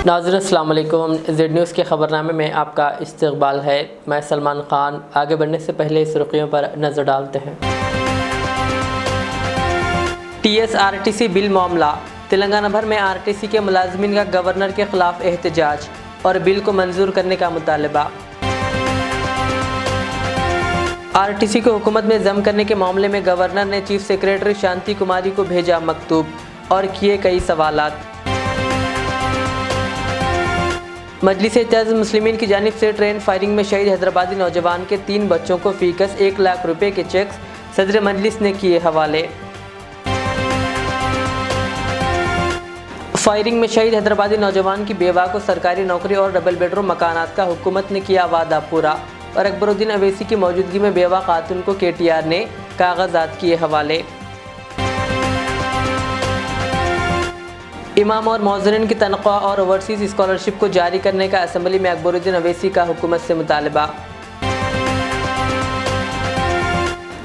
नाज़रीन अस्सलाम वालेकुम। ज़ेड न्यूज़ के ख़बरनामे में आपका इस्तक़बाल है। मैं सलमान ख़ान। आगे बढ़ने से पहले सुर्ख़ियों पर नज़र डालते हैं। TSRTC बिल मामला। तेलंगाना भर में RTC के मुलाज़िमीन का गवर्नर के ख़िलाफ़ एहतजाज और बिल को मंजूर करने का मुतालबा। RTC को हुकूमत में ज़म करने के मामले में गवर्नर ने चीफ सेक्रेटरी शांति कुमारी को भेजा मकतूब और किए कई सवालात। मजलिस-ए-इत्तेहाद मुस्लिमीन की जानिब से ट्रेन फायरिंग में शहीद हैदराबादी नौजवान के 3 बच्चों को फ़ीकस 1 लाख रुपए के चेक्स सदर मजलिस ने किए हवाले। फायरिंग में शहीद हैदराबादी नौजवान की बेवा को सरकारी नौकरी और डबल बेडरूम मकानात का हुकूमत ने किया वादा पूरा और अकबरुद्दीन अवैसी की मौजूदगी में बेवा खातून को KTR ने कागजात किए हवाले। इमाम और मौज़रिन की तनख्वाह और ओवरसीज़ स्कॉलरशिप को जारी करने का असम्बली में अकबरुद्दीन अवैसी का हुकूमत से मुतालबा।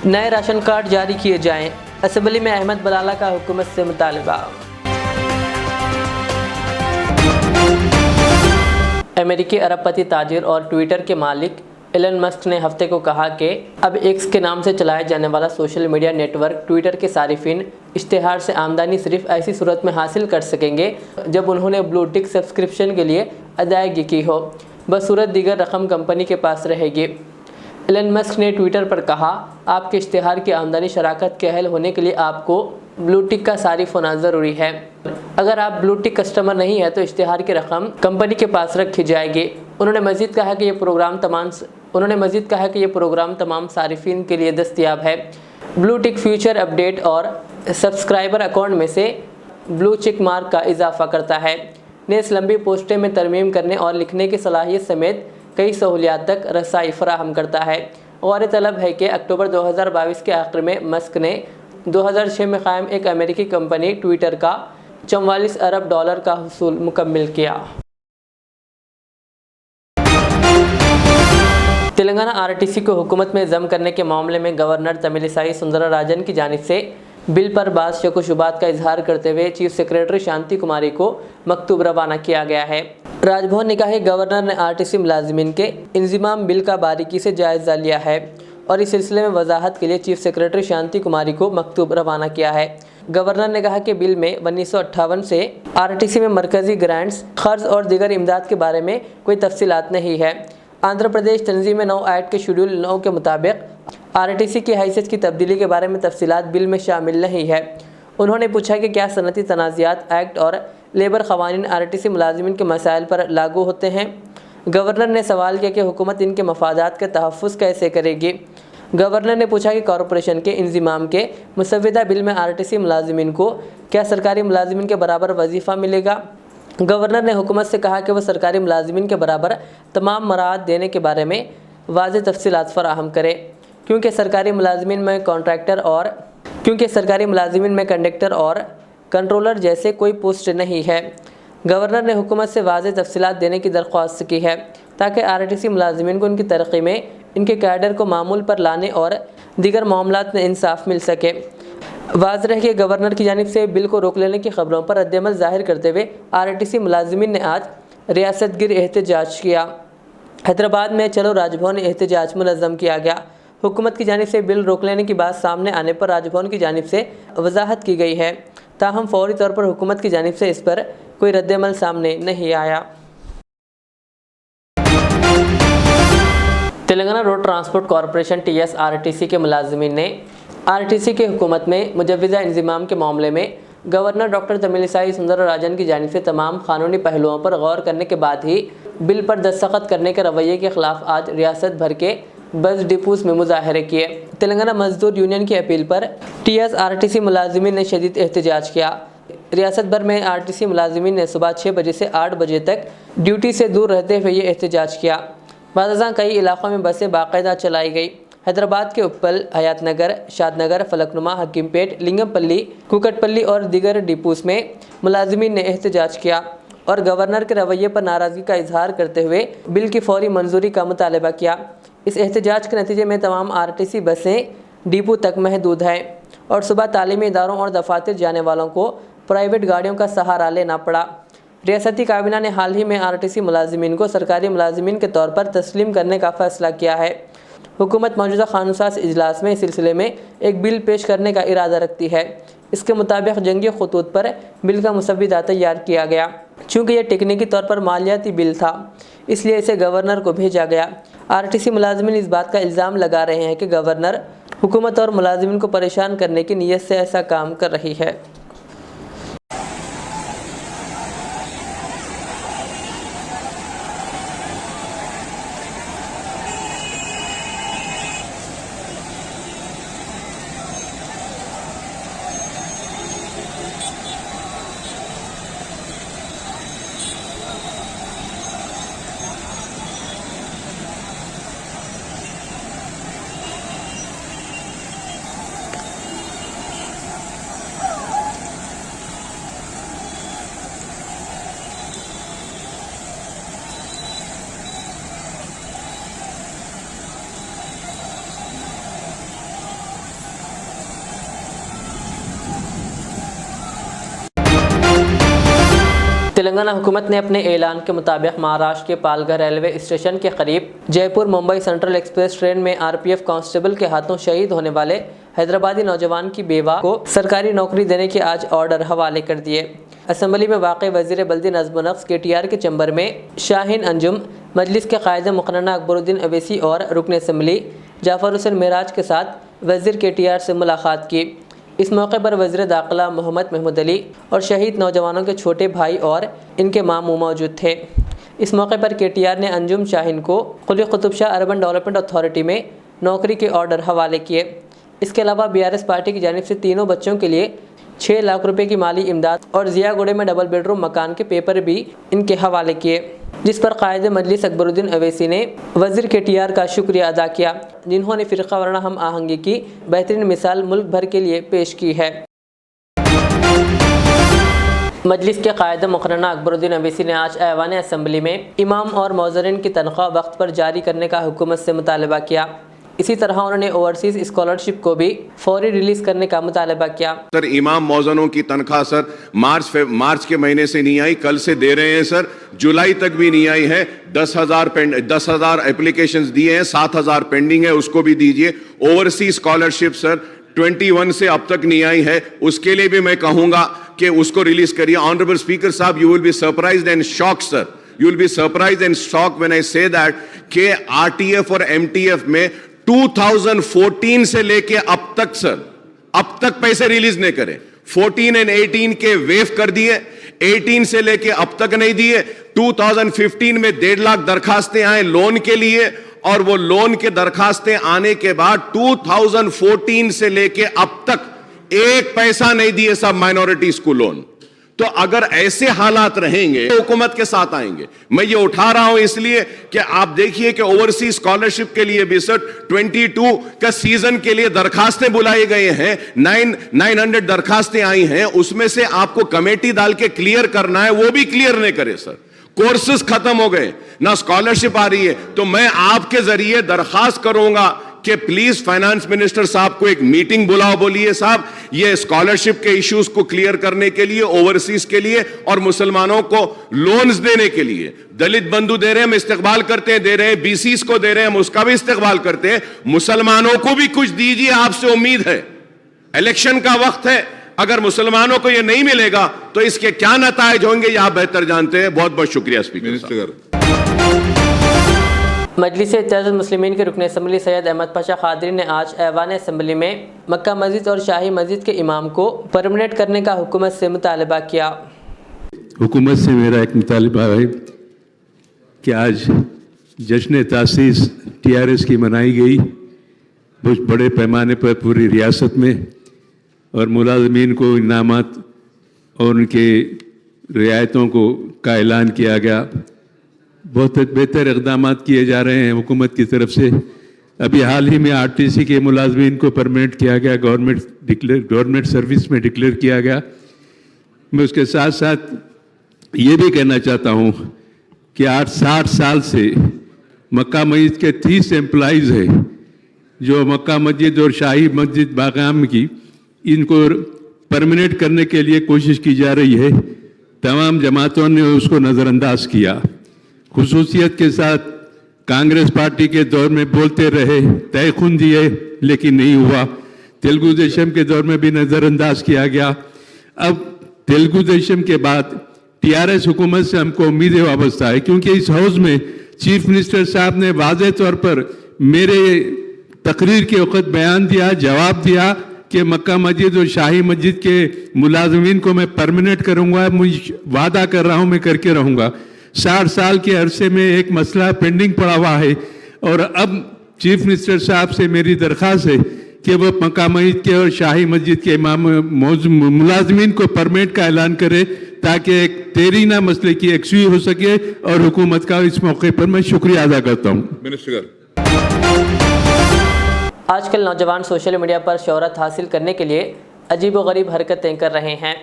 नए राशन कार्ड जारी किए जाएं, असम्बली में अहमद बलाला का हुकूमत से मुतालबा। अमेरिकी अरबपति ताजिर और ट्विटर के मालिक एलन मस्क ने हफ्ते को कहा कि अब एक्स के नाम से चलाया जाने वाला सोशल मीडिया नेटवर्क ट्विटर के सारिफिन इश्तिहार से आमदनी सिर्फ ऐसी सूरत में हासिल कर सकेंगे जब उन्होंने ब्लू टिक सब्सक्रिप्शन के लिए अदायगी की हो, बसूरत दीगर रकम कंपनी के पास रहेगी। एलन मस्क ने ट्विटर पर कहा, आपके इश्तिहार की आमदनी शराकत के अहल होने के लिए आपको ब्लू टिक का सारिफ होना ज़रूरी है। अगर आप ब्लू टिक कस्टमर नहीं है तो इश्तिहार की रकम कंपनी के पास रखी जाएगी। उन्होंने मज़ीद कहा कि ये प्रोग्राम तमाम सारिफिन के लिए दस्तयाब है। ब्लू टिक फ्यूचर अपडेट और सब्सक्राइबर अकाउंट में से ब्लू चिक मार्क का इजाफा करता है। नेस लंबी पोस्टें में तरमीम करने और लिखने की सलाहियत समेत कई सहूलियात तक रसाई फराहम करता है। गौर तलब है कि अक्टूबर 2022 के आखिर में मस्क ने 2006 में कायम एक अमेरिकी कंपनी ट्विटर का $44 अरब का हुसूल मुकम्मिल किया। तेलंगाना RTC को हुकूमत में ज़म करने के मामले में गवर्नर तमिलिसाई सुंदरराजन की जानिब से बिल पर बाज़ शक व शुबात का इजहार करते हुए चीफ सेक्रेटरी शांति कुमारी को मकतूब रवाना किया गया है। राजभवन ने कहा कि गवर्नर ने RTC मुलाजिमीन के इंज़िमाम बिल का बारीकी से जायज़ा लिया है और इस सिलसिले में वजाहत के लिए चीफ सेक्रेटरी शांति कुमारी को मकतूब रवाना किया है। गवर्नर ने कहा कि बिल में 1958 से RTC में मरकज़ी ग्रांट्स, क़र्ज़ और दीगर इमदाद के बारे में कोई तफसीलात नहीं है। आंध्र प्रदेश तंजीम 9 एक्ट के शेड्यूल 9 के मुताबिक RTC की हैसियत की तब्दीली के बारे में तफसीलात बिल में शामिल नहीं है। उन्होंने पूछा कि क्या सनती तनाज़ात एक्ट और लेबर क़वानीन RTC मुलाजिमीन के मसाइल पर लागू होते हैं। गवर्नर ने सवाल किया कि हुकूमत इनके मफादात का तहफ़्फ़ुज़ कैसे करेगी। गवर्नर ने पूछा कि कॉरपोरेशन के इंज़िमाम के मुसव्वदा बिल में RTC मुलाजिमीन को क्या सरकारी मुलाजिमीन के बराबर वजीफ़ा मिलेगा। गवर्नर ने हुकूमत से कहा कि वह सरकारी मुलाजिमीन के बराबर तमाम मराहत देने के बारे में वाज़ेह तफसीलात फ़राहम करे, क्योंकि सरकारी मुलाजिमीन में कंडक्टर और कंट्रोलर जैसे कोई पोस्ट नहीं है। गवर्नर ने हुकूमत से वाज़ेह तफसीलात देने की दरख्वास्त की है ताकि RTC मुलाजिमीन को उनकी तरक्की में इनके कैडर को मामूल पर लाने और दीगर मामलात में इंसाफ मिल सके। वाज़ रहे कि गवर्नर की जानिब से बिल को रोक लेने की खबरों पर रद्द-ए-अमल ज़ाहिर करते हुए RTC मुलाजिमीन ने आज रियासत गिर एहतजाज किया। हैदराबाद में चलो राजभवन एहतजाज मुनज़्ज़म किया गया। हुकूमत की जानिब से बिल रोक लेने की बात सामने आने पर राजभवन की जानिब से वजाहत की गई है, ताहम फौरी तौर पर हुकूमत की जानिब से इस पर कोई रद्द-ए-अमल सामने नहीं आया। Telangana road transport corporation TSRTC के मुलाजिमीन ने RTC के हुकूमत में मुजव्वज़ा इंज़िमाम के मामले में गवर्नर डॉक्टर तमिलिसाई सुंदरराजन की जानिब से तमाम कानूनी पहलुओं पर गौर करने के बाद ही बिल पर दस्तखत करने के रवैये के ख़िलाफ़ आज रियासत भर के बस डिपोज़ में मुजाहरे किए। तेलंगाना मजदूर यूनियन की अपील पर TSRTC मुलाजिमीन ने शदीद एहतजाज किया। रियासत भर में RTC मुलाजिमीन ने सुबह 6 बजे से 8 बजे तक ड्यूटी से दूर रहते हुए ये एहतजाज किया। बाज़ कई इलाक़ों में बसें बाकायदा चलाई गई। हैदराबाद के उप्पल, हयात नगर, शादनगर, फलकनुमा, हकीमपेट, लिंगमपल्ली, कुकटपल्ली और दीगर डिपोज़ में मुलाजिमीन ने एहतजाज किया और गवर्नर के रवैये पर नाराज़गी का इजहार करते हुए बिल की फौरी मंजूरी का मुतालबा किया। इस एहतजाज के नतीजे में तमाम RTC बसें डिपो तक महदूद हैं और सुबह तालीमी इदारों और दफातर जाने वालों को प्राइवेट गाड़ियों का सहारा लेना पड़ा। रियासती काबीना ने हाल ही में आरटीसी मुलाजिमीन को सरकारी मुलाजिमीन के तौर पर तस्लीम करने का फैसला किया है। हुकूमत मौजूदा कानूनसाज इजलास में इस सिलसिले में एक बिल पेश करने का इरादा रखती है। इसके मुताबिक जंगी खतूत पर बिल का मुसव्विदा तैयार किया गया। चूँकि यह टेक्निकी तौर पर मालियाती बिल था, इसलिए इसे गवर्नर को भेजा गया। आरटीसी मुलाजिमीन इस बात का इल्ज़ाम लगा रहे हैं कि गवर्नर हुकूमत और मुलाजिमीन को परेशान करने की नीयत से ऐसा काम कर रही है। तेलंगाना हुकूमत ने अपने ऐलान के मुताबिक महाराष्ट्र के पालघर रेलवे स्टेशन के करीब Jaipur Mumbai central express train में आरपीएफ कांस्टेबल के हाथों शहीद होने वाले हैदराबादी नौजवान की बेवा को सरकारी नौकरी देने के आज ऑर्डर हवाले कर दिए। असेंबली में वाक़ वज़ीर बल्दी नज़्म व नक्श KTR के चैम्बर में शाहीन अंजुम, मजलिस के कायद मुक़र्रना अकबरुद्दीन अवैसी और रुकन असम्बली जाफ़र हुसैन मेराज के साथ वज़ीर KTR से मुलाकात की। इस मौके पर वज़ीर दाखिला मोहम्मद महमूद अली और शहीद नौजवानों के छोटे भाई और इनके मामू मौजूद थे। इस मौके पर KTR ने अंजुम शाहीन को Quli Qutub Shah urban development authority में नौकरी के ऑर्डर हवाले किए। इसके अलावा BRS पार्टी की जानिब से तीनों बच्चों के लिए 6 लाख रुपए की माली इमदाद और जियागुड़े में डबल बेडरूम मकान के पेपर भी इनके हवाले किए, जिस पर कायद मजलिस अकबरुद्दीन अवैसी ने वज़ीर KTR का शुक्रिया अदा किया, जिन्होंने फ़िरक़ा वाराना हम आहंगी की बेहतरीन मिसाल मुल्क भर के लिए पेश की है। मजलिस के कायद मुक़र्रना अकबरुद्दीन अवैसी ने आज ऐवान असम्बली में इमाम और मौज़रिन की तनख्वाह वक्त पर जारी करने का हुकूमत से मुतालबा किया। इसी तरह उन्होंने ओवरसीज स्कॉलरशिप को भी फौरी रिलीज करने का मुतालबा किया। सर इमाम मौजनों की तनख्वाह सर मार्च के महीने से नहीं आई, कल से दे रहे हैं सर, जुलाई तक भी नहीं आई है। 10,000 एप्लीकेशंस दिए हैं, 7,000 पेंडिंग है, उसको भी दीजिए। ओवरसीज स्कॉलरशिप सर 21 से अब तक नहीं आई है, उसके लिए भी मैं कहूंगा कि उसको रिलीज करिए। ऑनरेबल स्पीकर साहब, you will be surprised and shocked sir, you will be surprised and shocked when I say that कि RTF और MTF में 2014 से लेके अब तक सर, अब तक पैसे रिलीज नहीं करे। 14 और 18 के वेव कर दिए, 18 से लेके अब तक नहीं दिए। 2015 में 1.5 लाख दरखास्तें आए लोन के लिए, और वो लोन के दरखास्तें आने के बाद 2014 से लेके अब तक एक पैसा नहीं दिए सब माइनॉरिटीज को लोन। तो अगर ऐसे हालात रहेंगे तो हुकूमत के साथ आएंगे। मैं ये उठा रहा हूं इसलिए कि आप देखिए कि ओवरसीज स्कॉलरशिप के लिए भी सर 22 का सीजन के लिए दरखास्तें बुलाई गए हैं, 900 दरखास्तें आई हैं, उसमें से आपको कमेटी डाल के क्लियर करना है, वो भी क्लियर नहीं करे सर। कोर्सेज खत्म हो गए, ना स्कॉलरशिप आ रही है। तो मैं आपके जरिए दरखास्त करूंगा कि प्लीज फाइनेंस मिनिस्टर साहब को एक मीटिंग बुलाओ, बोलिए साहब ये स्कॉलरशिप के इश्यूज को क्लियर करने के लिए, ओवरसीज के लिए और मुसलमानों को लोन्स देने के लिए। दलित बंधु दे रहे हैं, हम इस्तेकबाल करते हैं, दे रहे हैं, BCs को दे रहे हैं, हम उसका भी इस्तेकबाल करते हैं। मुसलमानों को भी कुछ दीजिए, आपसे उम्मीद है। इलेक्शन का वक्त है, अगर मुसलमानों को यह नहीं मिलेगा तो इसके क्या नतायज होंगे ये आप बेहतर जानते हैं। बहुत बहुत शुक्रिया स्पीकर। मजलिस इत्तेहादुल मुस्लिमीन के रुकन असम्बली सैयद अहमद पाशा कादरी ने आज ऐवान असम्बली में मक्का मस्जिद और शाही मस्जिद के इमाम को परमानेंट करने का हुकूमत से मुतालबा किया। हुकूमत से मेरा एक मुतालबा है कि आज जश्न तासीस TRS की मनाई गई बहुत बड़े पैमाने पर पूरी रियासत में, और मुलाजमीन को इनामात और उनके रियायतों का ऐलान किया गया। बहुत बेहतर इक़दाम किए जा रहे हैं हुकूमत की तरफ से। अभी हाल ही में RTC के मुलाजमीन को परमानेंट किया गया, गवर्नमेंट सर्विस में डिक्लेयर किया गया। मैं उसके साथ साथ ये भी कहना चाहता हूँ कि 60 साल से मक्का मस्जिद के 30 एम्प्लॉइज़ हैं जो मक्का मस्जिद और शाही मस्जिद बागाम की इनको परमानेंट करने के लिए कोशिश की जा रही है। तमाम जमातों ने उसको नज़रअंदाज किया। खुसूसियत के साथ कांग्रेस पार्टी के दौर में बोलते रहे, तय खून दिए, लेकिन नहीं हुआ। तेलुगु देशम के दौर में भी नज़रअंदाज किया गया। अब तेलुगु देशम के बाद टीआरएस हुकूमत से हमको उम्मीदें वाबस्ता है, क्योंकि इस हाउस में चीफ मिनिस्टर साहब ने वाज़े तौर पर मेरे तकरीर के वक़्त बयान दिया, जवाब दिया कि मक्का मस्जिद और शाही मस्जिद के मुलाजमीन को मैं परमानेंट करूँगा, मुझे वादा कर रहा हूँ, मैं करके रहूँगा। 60 साल के अरसे में एक मसला पेंडिंग पड़ा हुआ है और अब चीफ मिनिस्टर साहब से मेरी दरख्वास्त है कि वो मक्का मस्जिद के और शाही मस्जिद के मुलाजमीन को परमानेंट का ऐलान करे, ताकि एक तेरीना मसले की यकसुई हो सके। और हुकूमत का इस मौके पर मैं शुक्रिया अदा करता हूँ। मिनिस्टर, आजकल नौजवान सोशल मीडिया पर शोहरत हासिल करने के लिए अजीब व गरीब हरकतें कर रहे हैं।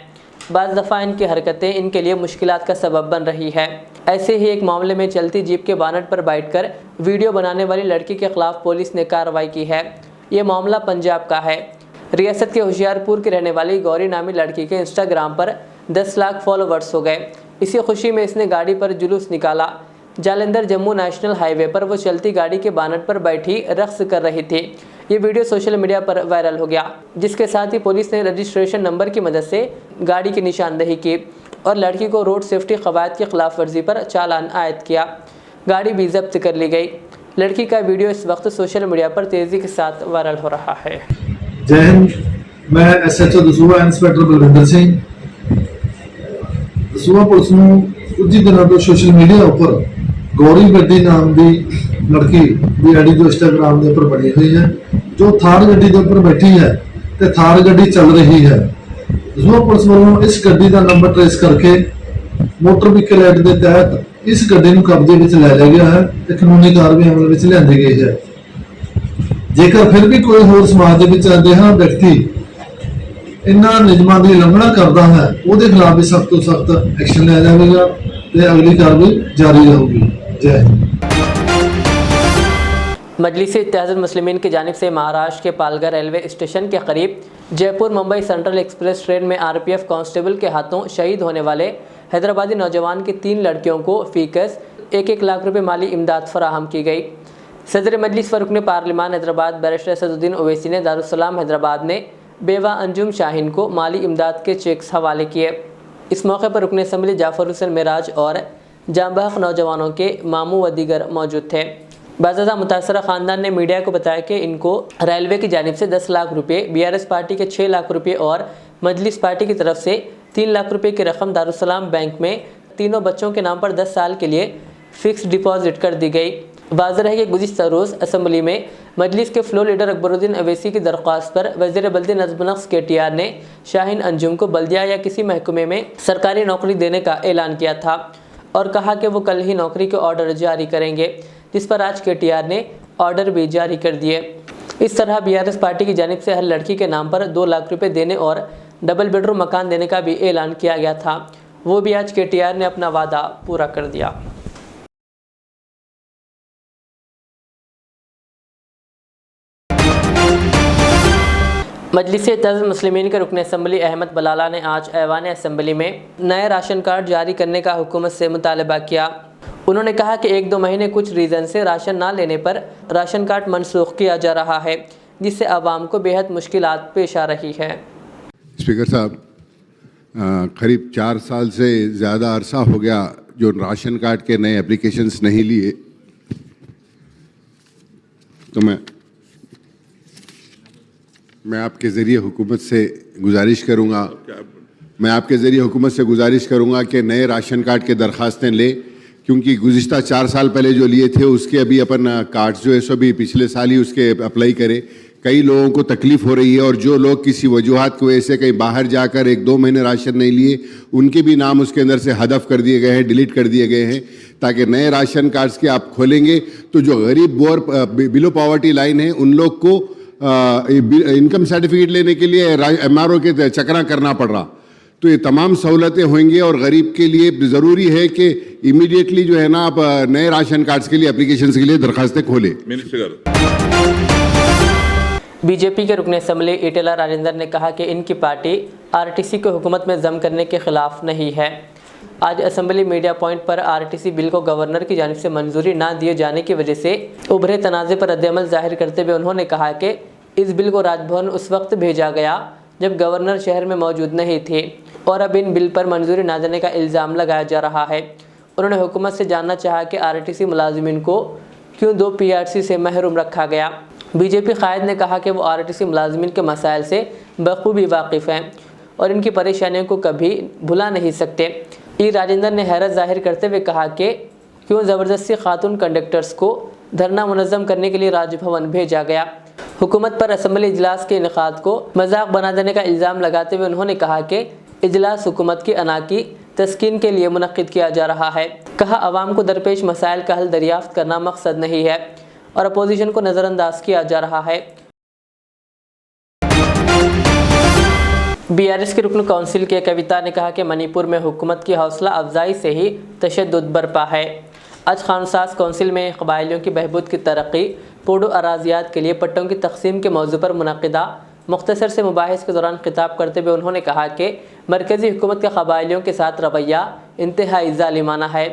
बाज़ दफ़ा इनकी हरकतें इनके लिए मुश्किलात का सबब बन रही है। ऐसे ही एक मामले में चलती जीप के बानट पर बैठकर वीडियो बनाने वाली लड़की के खिलाफ पुलिस ने कार्रवाई की है। ये मामला पंजाब का है। रियासत के होशियारपुर की रहने वाली गौरी नामी लड़की के इंस्टाग्राम पर 10 लाख फॉलोवर्स हो गए। इसी खुशी में इसने गाड़ी पर जुलूस निकाला। जालंधर जम्मू नेशनल हाईवे पर वो चलती गाड़ी के बानट पर बैठी रक्स कर रही थी। ये वीडियो सोशल मीडिया पर वायरल हो गया, जिसके साथ ही पुलिस ने रजिस्ट्रेशन नंबर की मदद से गाड़ी की निशानदेही की और लड़की को रोड सेफ्टी कवायद की खिलाफ वर्जी पर चालान आयद किया। गाड़ी भी जब्त कर ली गई। लड़की का वीडियो इस वक्त सोशल मीडिया पर तेजी के साथ वायरल हो रहा है। जय हिंद, मैं SHO Dasuya inspector Balwinder Singh. Dasuya police ਨੂੰ ਕੁਝ ਦਿਨਾਂ ਤੋਂ ਸੋਸ਼ਲ ਮੀਡੀਆ ਉੱਪਰ ਗੌਰੀ ਗੱਡੀ ਨਾਮ ਦੀ ਲੜਕੀ ਦੀ ਆਈਡੀ ਜੋ ਇੰਸਟਾਗ੍ਰਾਮ ਦੇ ਉੱਪਰ ਬਣੀ ਹੋਈ ਹੈ, ਜੋ ਥਾਰ ਗੱਡੀ ਦੇ ਉੱਪਰ ਬੈਠੀ ਹੈ ਤੇ ਥਾਰ ਗੱਡੀ ਚੱਲ ਰਹੀ ਹੈ। ਦसूहा ਪੁਲਿਸ ਵੱਲੋਂ ਇਸ ਗੱਡੀ ਦਾ ਨੰਬਰ ਟ੍ਰੇਸ ਕਰਕੇ ਮੋਟਰ ਵਹੀਕਲ ਐਕਟ ਦੇ ਤਹਿਤ ਇਸ ਗੱਡੀ ਨੂੰ ਕਬਜ਼ੇ ਵਿੱਚ ਲੈ ਲਿਆ ਗਿਆ ਹੈ ਤੇ ਕਾਨੂੰਨੀ ਕਾਰਵਾਈ ਅਮਲ ਵਿੱਚ ਲਿਆਂਦੀ ਗਈ ਹੈ। ਜੇਕਰ ਫਿਰ ਵੀ ਕੋਈ ਹੋਰ ਸਮਾਜ ਦੇ ਵਿੱਚ ਅਜਿਹਾ ਵਿਅਕਤੀ इन्हां नियमां की उल्लंघना करता है, उसके खिलाफ भी सख्त तो सख्त एक्शन लिया जाएगा तो अगली कार्रवाई जारी रहेगी। जय हिंद। मजलिस-ए-इत्तेहादुल मुस्लिमीन की जानिब से महाराष्ट्र के पालघर रेलवे स्टेशन के करीब Jaipur Mumbai central express train में RPF कांस्टेबल के हाथों शहीद होने वाले हैदराबादी नौजवान की 3 लड़कियों को फीकस 1-1 लाख रुपए माली इमदाद फराहम की गई। सदर मजलिस व रुकन पार्लिमान हैदराबाद बैरिस्टर असदुद्दीन ओवैसी ने दारुस्सलाम हैदराबाद ने बेवा अंजुम शाहीन को माली इमदाद के चेक्स हवाले किए। इस मौके पर रुकन असम्बली जाफर हुसैन मेराज और जांबाग नौजवानों के मामू व दीगर मौजूद थे। बाज़ादा मुतासरा ख़ानदान ने मीडिया को बताया कि इनको रेलवे की जानिब से 10 लाख रुपये, BRS पार्टी के 6 लाख रुपये और मजलिस पार्टी की तरफ से 3 लाख रुपये की रकम दारुस्सलाम बैंक में तीनों बच्चों के नाम पर 10 साल के लिए फ़िक्स डिपॉजिट कर दी गई। वाज़ेह है कि गुज़िश्ता रोज़ असम्बली में मजलिस के फ्लोर लीडर अकबरुद्दीन अवैसी की दरख्वास्त पर वज़ीर बल्दी नज़्म नफ्स KTR ने शाहीन अंजुम को बल्दिया या किसी महकमे में सरकारी नौकरी देने का ऐलान किया था और कहा कि वो कल ही नौकरी के ऑर्डर जारी करेंगे, जिस पर आज KTR ने ऑर्डर भी जारी कर दिए। इस तरह BRS पार्टी की जानिब से हर लड़की के नाम पर 2 लाख रुपये देने और डबल बेडरूम मकान देने का भी ऐलान किया गया था। वो भी आज KTR ने अपना वादा पूरा कर दिया। मजलिस-ए-इत्तेहादुल मुस्लिमीन के रुकन असम्बली अहमद बलाला ने आज ऐवान असम्बली में नए राशन कार्ड जारी करने का हुकूमत से मुतालबा किया। उन्होंने कहा कि 1-2 महीने कुछ रीज़न से राशन ना लेने पर राशन कार्ड मनसूख किया जा रहा है, जिससे आवाम को बेहद मुश्किलात पेश आ रही है। स्पीकर साहब, करीब 4 साल से ज़्यादा अरसा हो गया जो राशन कार्ड के नए एप्लीकेशंस नहीं लिए, तो मैं आपके ज़रिए हुकूमत से गुजारिश करूँगा कि नए राशन कार्ड के दरख्वास्तें लें, क्योंकि गुज़िश्ता 4 साल पहले जो लिए थे उसके अभी अपन कार्ड्स जो है सो भी पिछले साल ही उसके अप्लाई करें। कई लोगों को तकलीफ़ हो रही है और जो लोग किसी वजूहात की वजह से कहीं बाहर जाकर 1-2 महीने राशन नहीं लिए, उनके भी नाम उसके अंदर से हदफ कर दिए गए हैं, डिलीट कर दिए गए हैं, ताकि नए राशन कार्ड्स के आप खोलेंगे तो जो गरीब बिलो पॉवर्टी लाइन है उन लोग को इनकम सर्टिफिकेट लेने के लिए MRO के चक्रा करना पड़ रहा, तो ये तमाम सहूलतें होंगी और गरीब के लिए ज़रूरी है कि इमीडिएटली जो है ना आप नए राशन कार्ड्स के लिए एप्लीकेशंस के लिए दरखास्तें खोलें। बीजेपी के रुकन असम्बली ईटेला राजेंद्र ने कहा कि इनकी पार्टी RTC को हुकूमत में जम करने के खिलाफ नहीं है। आज असेंबली मीडिया पॉइंट पर आरटीसी बिल को गवर्नर की जानिब से मंजूरी न दिए जाने की वजह से उभरे तनाज़े पर रद्द-ए-अमल जाहिर करते हुए उन्होंने कहा कि इस बिल को राजभवन उस वक्त भेजा गया जब गवर्नर शहर में मौजूद नहीं थे और अब इन बिल पर मंजूरी न देने का इल्ज़ाम लगाया जा रहा है। उन्होंने हुकूमत से जानना चाहा कि आरटीसी मुलाजिमीन को क्यों 2 पीआरसी से महरूम रखा गया। बीजेपी कायद ने कहा कि वो आरटीसी मुलाजिमीन के मसाइल से बखूबी वाकिफ़ हैं और इनकी परेशानियों को कभी भुला नहीं सकते। ई राजेंद्र ने हैरत जाहिर करते हुए कहा कि क्यों ज़बरदस्ती खातून कंडक्टर्स को धरना मुनज़्ज़म करने के लिए राजभवन भेजा गया। हुकूमत पर असेंबली इजलास के इनेकाद को मजाक बना देने का इल्ज़ाम लगाते हुए उन्होंने कहा कि इजलास हुकूमत की अना की तस्कीन के लिए मुनक्किद किया जा रहा है। कहा अवाम को दरपेश मसाइल का हल दरियाफ्त करना मकसद नहीं है और अपोजिशन को नज़रअंदाज किया जा रहा है। बीआरएस के रुकन काउंसिल के कविता ने कहा कि मणिपुर में हुकूमत की हौसला अफजाई से ही तशद्दुद बरपा है। आज खानसास काउंसिल में कबायलियों की बहबूद की तरक्की, पोडो अराजियात के लिए पट्टों की तकसीम के मौजू पर मुनक़िदा मुख्तसर से मुबाहिस के दौरान खिताब करते हुए उन्होंने कहा कि मरकज़ी हुकूमत का कबायलियों के साथ रवैया इंतहाई ज़ालिमाना है।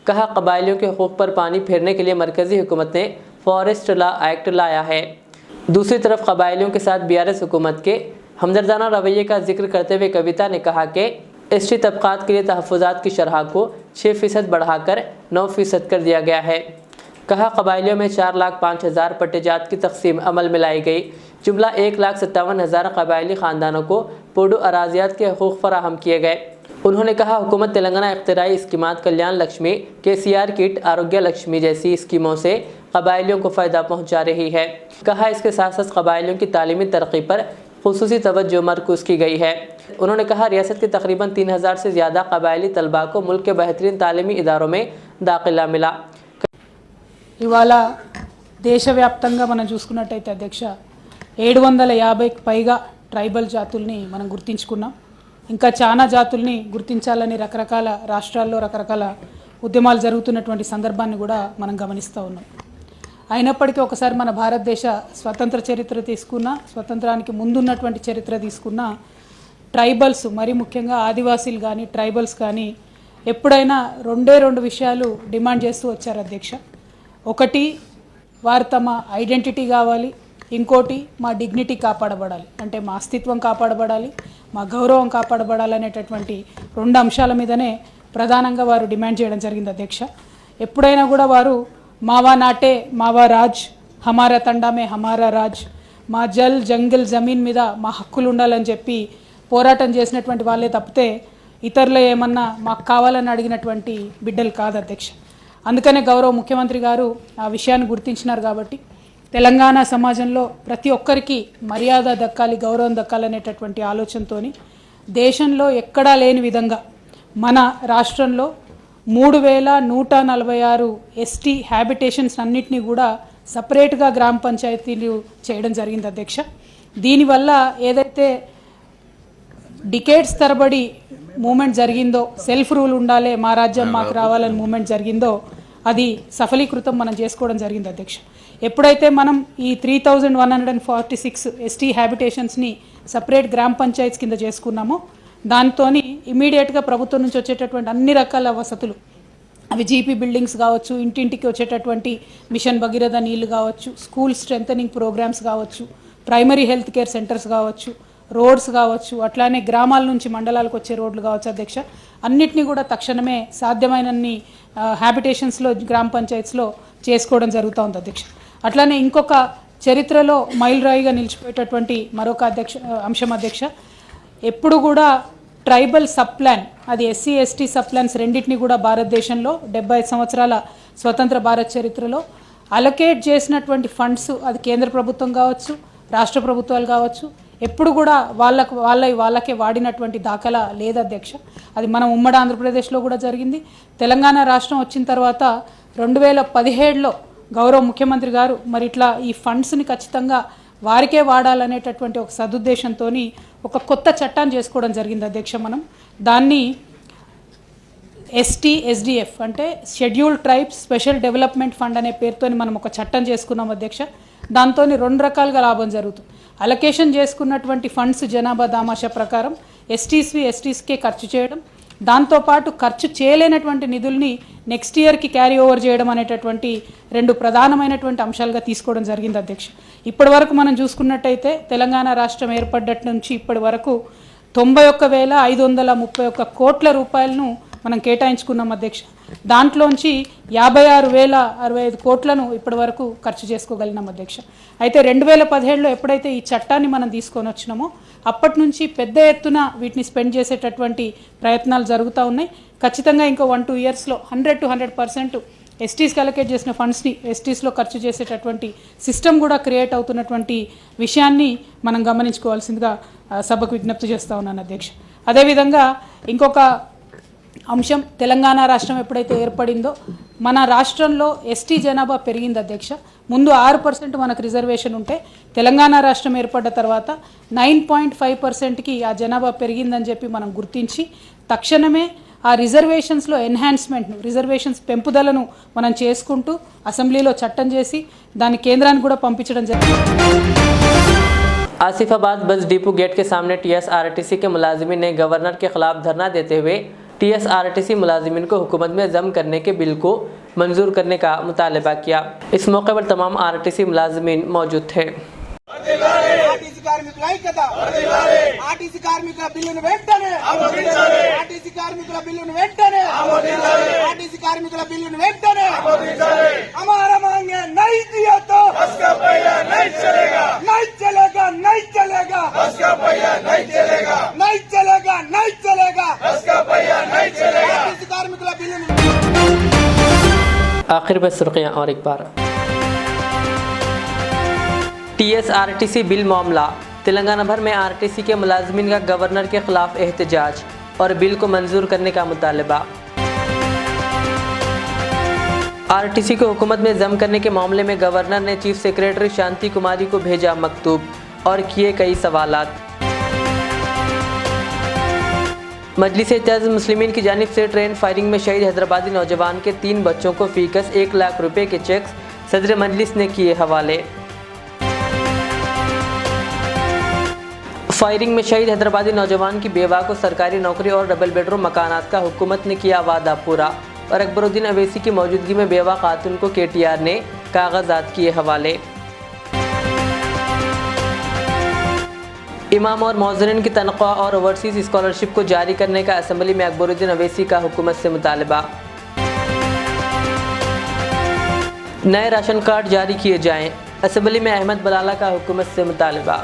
कहा कबायलियों के हकूक़ पर पानी फेरने के लिए मरकज़ी हुकूमत ने फॉरेस्ट लॉ एक्ट लाया है। दूसरी तरफ कबायलियों के साथ बीआरएस हुकूमत के हमदर्दाना रवैये का जिक्र करते हुए कविता ने कहा कि एसटी तबक़ात के लिए तहफ़्फ़ुज़ात की शरह को 6% बढ़ाकर 9% कर दिया गया है। कहा कबायलियों में 4,05,000 पट्टेजात की तकसीम अमल में लाई गई। जुमला 1,57,000 कबायली ख़ानदानों को पोडो अराजियात के हकूक़ फराहम किए गए। उन्होंने कहा हुकूमत तेलंगाना इख्तिराई स्कीमात कल्याण लक्ष्मी, केसीआर किट, आरोग्य लक्ष्मी जैसी स्कीमों से कबायलियों को फ़ायदा पहुँचा रही है। कहा इसके साथ साथ कबायलियों की तालीमी तरक्की पर खुसूसी तवज्जो मरकूज़ की गई है। उन्होंने कहा रियासत के तकरीबन 3,000 से ज़्यादा कबायली तलबा को मुल्क के बेहतरीन तालीमी इदारों में दाखिला मिला। ఇవాళ దేశవ్యాప్తంగా మనం చూసుకున్నట్టయితే అధ్యక్ష 750కి పైగా ట్రైబల్ జాతుల్ని మనం గుర్తించుకున్నాం. ఇంకా చాలా జాతుల్ని గుర్తించాలని రకరకాల రాష్ట్రాల్లో రకరకాల ఉద్యమాలు జరుగుతున్నటువంటి సందర్భాన్ని కూడా మనం గమనిస్తూ ఉన్నాం. అయినప్పటికీ ఒకసారి మన భారతదేశ స్వతంత్ర చరిత్ర తీసుకున్నా, స్వతంత్రానికి ముందున్నటువంటి చరిత్ర తీసుకున్నా, ట్రైబల్స్ మరి ముఖ్యంగా ఆదివాసీలు కానీ ట్రైబల్స్ కానీ ఎప్పుడైనా రెండు విషయాలు డిమాండ్ చేస్తూ వచ్చారు అధ్యక్ష. ఒకటి వారు తమ ఐడెంటిటీ కావాలి, ఇంకోటి మా డిగ్నిటీ కాపాడబడాలి, అంటే మా అస్తిత్వం కాపాడబడాలి, మా గౌరవం కాపాడబడాలి అనేటటువంటి 2 అంశాల మీదనే ప్రధానంగా వారు డిమాండ్ చేయడం జరిగింది అధ్యక్ష. ఎప్పుడైనా కూడా వారు మావా నాటే మావా రాజ్, హమారా తండామే హమారా రాజ్, మా జల్ జంగిల్ జమీన్ మీద మా హక్కులు ఉండాలని చెప్పి పోరాటం చేసినటువంటి వాళ్ళే తప్పితే ఇతరులు ఏమన్నా మాకు కావాలని అడిగినటువంటి బిడ్డలు కాదు అధ్యక్ష. అందుకనే గౌరవ ముఖ్యమంత్రి గారు ఆ విషయాన్ని గుర్తించినారు. కాబట్టి తెలంగాణ సమాజంలో ప్రతి ఒక్కరికి మర్యాద దక్కాలి, గౌరవం దక్కాలనేటటువంటి ఆలోచనతోని దేశంలో ఎక్కడా లేని విధంగా మన రాష్ట్రంలో 3,146 ఎస్టీ హ్యాబిటేషన్స్ అన్నిటినీ కూడా సపరేట్గా గ్రామ పంచాయతీలు చేయడం జరిగింది అధ్యక్ష. దీనివల్ల ఏదైతే డికేడ్స్ తరబడి మూమెంట్ జరిగిందో, సెల్ఫ్ రూల్ ఉండాలి, మా రాజ్యం మాకు రావాలని మూమెంట్ జరిగిందో అది సఫలీకృతం మనం చేసుకోవడం జరిగింది అధ్యక్ష. ఎప్పుడైతే మనం ఈ 3,146 ఎస్టీ హ్యాబిటేషన్స్ని సపరేట్ గ్రామ పంచాయత్స్ కింద చేసుకున్నామో దాంతో ఇమీడియట్గా ప్రభుత్వం నుంచి వచ్చేటటువంటి అన్ని రకాల వసతులు, అవి జీపీ బిల్డింగ్స్ కావచ్చు, ఇంటింటికి వచ్చేటటువంటి మిషన్ భగీరథ నీళ్లు కావచ్చు, స్కూల్ స్ట్రెంథనింగ్ ప్రోగ్రామ్స్ కావచ్చు, ప్రైమరీ హెల్త్ కేర్ సెంటర్స్ కావచ్చు, రోడ్స్ కావచ్చు, అట్లానే గ్రామాల నుంచి మండలాలకు వచ్చే రోడ్లు కావచ్చు అధ్యక్ష, అన్నిటినీ కూడా తక్షణమే సాధ్యమైనన్ని హ్యాబిటేషన్స్లో గ్రామ పంచాయత్స్లో చేసుకోవడం జరుగుతూ ఉంది అధ్యక్ష. అట్లానే ఇంకొక చరిత్రలో మైలురాయిగా నిలిచిపోయేటటువంటి మరొక అంశం అధ్యక్ష, ఎప్పుడు కూడా ట్రైబల్ సబ్ ప్లాన్, అది ఎస్సీ ఎస్టీ సబ్ ప్లాన్స్ రెండింటినీ కూడా భారతదేశంలో 75 సంవత్సరాల స్వతంత్ర భారత్ చరిత్రలో అలొకేట్ చేసినటువంటి ఫండ్స్, అది కేంద్ర ప్రభుత్వం కావచ్చు, రాష్ట్ర ప్రభుత్వాలు కావచ్చు, ఎప్పుడు కూడా వాళ్ళకే వాడినటువంటి దాఖలా లేదు అధ్యక్ష. అది మనం ఉమ్మడి ఆంధ్రప్రదేశ్లో కూడా జరిగింది. తెలంగాణ రాష్ట్రం వచ్చిన తర్వాత 2017లో గౌరవ ముఖ్యమంత్రి గారు మరి ఇట్లా ఈ ఫండ్స్ని ఖచ్చితంగా వారికే వాడాలనేటటువంటి ఒక సదుద్దేశంతో ఒక కొత్త చట్టాన్ని చేసుకోవడం జరిగింది అధ్యక్ష. మనం దాన్ని STSDF అంటే scheduled tribes special development fund అనే పేరుతో మనం ఒక చట్టం చేసుకున్నాం అధ్యక్ష. దాంతో 2 రకాలుగా లాభం జరుగుతుంది. అలొకేషన్ చేసుకున్నటువంటి ఫండ్స్ జనాభా దామాషా ప్రకారం ఎస్టీస్కే ఖర్చు చేయడం, దాంతోపాటు ఖర్చు చేయలేనటువంటి నిధుల్ని నెక్స్ట్ ఇయర్కి క్యారీ ఓవర్ చేయడం అనేటటువంటి రెండు ప్రధానమైనటువంటి అంశాలుగా తీసుకోవడం జరిగింది అధ్యక్ష. ఇప్పటి వరకు మనం చూసుకున్నట్టయితే తెలంగాణ రాష్ట్రం ఏర్పడ్డట్టు నుంచి ఇప్పటి వరకు 91,531 కోట్ల రూపాయలను మనం కేటాయించుకున్నాం అధ్యక్ష. దాంట్లోంచి 56,065 కోట్లను ఇప్పటి వరకు ఖర్చు చేసుకోగలిగినాం అధ్యక్ష. అయితే 2017లో ఎప్పుడైతే ఈ చట్టాన్ని మనం తీసుకొని వచ్చినామో అప్పటి నుంచి పెద్ద ఎత్తున వీటిని స్పెండ్ చేసేటటువంటి ప్రయత్నాలు జరుగుతూ ఉన్నాయి. ఖచ్చితంగా ఇంకో 1-2 ఇయర్స్లో 100 to 100% ఎస్టీస్కి అలొకేట్ చేసిన ఫండ్స్ని ఎస్టీస్లో ఖర్చు చేసేటటువంటి సిస్టమ్ కూడా క్రియేట్ అవుతున్నటువంటి విషయాన్ని మనం గమనించుకోవాల్సిందిగా సభకు విజ్ఞప్తి చేస్తూ ఉన్నాను అధ్యక్ష. అదేవిధంగా ఇంకొక అంశం, తెలంగాణ రాష్ట్రం ఎప్పుడైతే ఏర్పడిందో మన రాష్ట్రంలో ఎస్టీ జనాభా పెరిగింది అధ్యక్ష. ముందు 6% మనకు రిజర్వేషన్ ఉంటే తెలంగాణ రాష్ట్రం ఏర్పడ్డ తర్వాత 9.5%కి ఆ జనాభా పెరిగిందని చెప్పి మనం గుర్తించి తక్షణమే ఆ రిజర్వేషన్స్లో ఎన్హాన్స్మెంట్ను, రిజర్వేషన్స్ పెంపుదలను మనం చేసుకుంటూ అసెంబ్లీలో చట్టం చేసి దాన్ని కేంద్రానికి కూడా పంపించడం జరిగింది. आसिफाबाद बस डिपो गेट के सामने टीएसआरटीसी के मुलाजिमीन ने गवर्नर के खिलाफ धरना देते हुए टीएसआरटीसी मुलाजिमीन को हुकूमत में जम करने के बिल को मंजूर करने का मुतालबा किया। इस मौके पर तमाम आरटीसी मुलाजिमीन मौजूद थे। ఆర్టీసీ కార్మికుల ఐక్యత, ఆర్టీసీ కార్మికుల బిల్లును వెంటనే ఆమోదించాలి, ఆర్టీసీ కార్మికుల బిల్లును వెంటనే ఆమోదించాలి, ఆర్టీసీ కార్మికుల బిల్లును వెంటనే ఆమోదించాలి. हमारा मांगे नहीं दिया तो बस का पहिया नहीं चलेगा, नहीं चलेगा, नहीं चलेगा, बस का पहिया नहीं चलेगा, नहीं चलेगा, नहीं चलेगा, बस का पहिया नहीं चलेगा. आर्टीसी కార్మికుల బిల్లును आखिर में सुर्खियां और एक बार। टीएसआरटीसी बिल मामला, तेलंगाना भर में आरटीसी के मुलाजमीन का गवर्नर के खिलाफ एहतजाज और बिल को मंजूर करने का मुतालबा। आरटीसी को हुकूमत में जम करने के मामले में गवर्नर ने चीफ सेक्रेटरी शांति कुमारी को भेजा मकतूब और किए कई सवालात। मजलिस इत्तेहाद मुस्लिमीन की जानिब से ट्रेन फायरिंग में शहीद हैदराबादी नौजवान के 3 बच्चों को फीकस 1 लाख रुपए के चेक्स सदर मजलिस ने किए हवाले। फायरिंग में शहीद हैदराबादी नौजवान की बेवा को सरकारी नौकरी और डबल बेडरूम मकानात का हुकूमत ने किया वादा पूरा और अकबरुद्दीन अवैसी की मौजूदगी में बेवा खातून को केटीआर ने कागजात किए हवाले। इमाम और मौज़रिन की तनख्वाह और ओवरसीज़ स्कॉलरशिप को जारी करने का असेंबली में अकबरुद्दीन अवैसी का हुकूमत से मुतालबा। नए राशन कार्ड जारी किए जाएं, असेंबली में अहमद बलाला का हुकूमत से मुतालबा।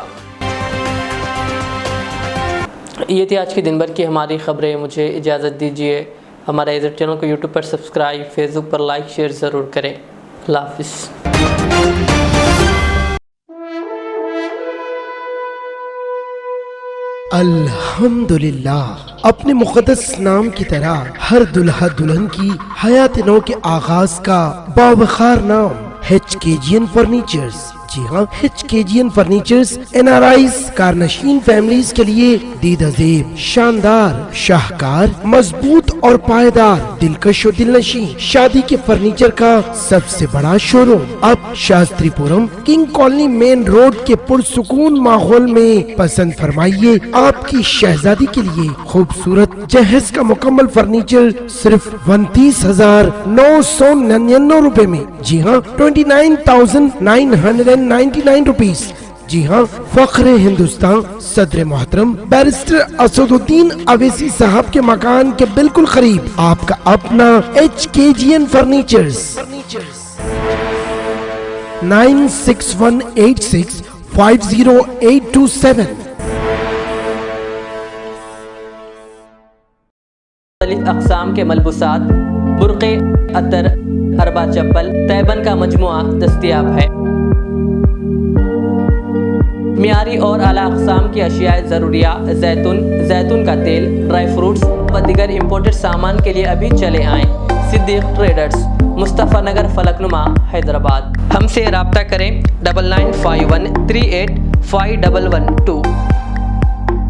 ये थी आज की दिन भर की हमारी खबरें। मुझे इजाज़त दीजिए। हमारे इधर चैनल को यूट्यूब पर सब्सक्राइब, फेसबुक पर लाइक शेयर ज़रूर करें। अल्लाह हाफ़िज़। अल्हम्दुलिल्लाह, अपने मुक़द्दस नाम की तरह हर दुल्हा दुल्हन की हयात नौ के आगाज का बावखार नाम HKGN फर्नीचर्स। जी हाँ, HKGN फर्नीचर्स NRIs कारनशीन फैमिलीज के लिए दीदाज़ेब, शानदार, शाहकार, मजबूत और पायदार, दिलकश और दिलनशीं शादी के फर्नीचर का सबसे बड़ा शोरूम अब Shastripuram king colony main road के पुरसुकून माहौल में पसंद फरमाइए आपकी शहजादी के लिए खूबसूरत जहेज का मुकम्मल फर्नीचर सिर्फ 29,999 रुपए में। जी हाँ, 29,999 रुपीस। जी हाँ, फख्र हिंदुस्तान सदर मोहतरम बैरिस्टर असदुद्दीन अवैसी साहब के मकान के बिल्कुल करीब आपका अपना HKGN फर्नीचर्स। 9618650827। अक़साम के मलबूसात, बुर्क़े, अतर, हरबा चप्पल, तैबन का मजमुआ दस्तयाब है। मियारी और आला अक़साम की अशियाए ज़रूरिया, जैतून का तेल, ड्राई फ्रूट्स व दीगर इम्पोर्टेड सामान के लिए अभी चले आएँ। सिद्दीक़ ट्रेडर्स, मुस्तफ़ा नगर, फलकनुमा, हैदराबाद। हमसे रब्ता करें 9951385112।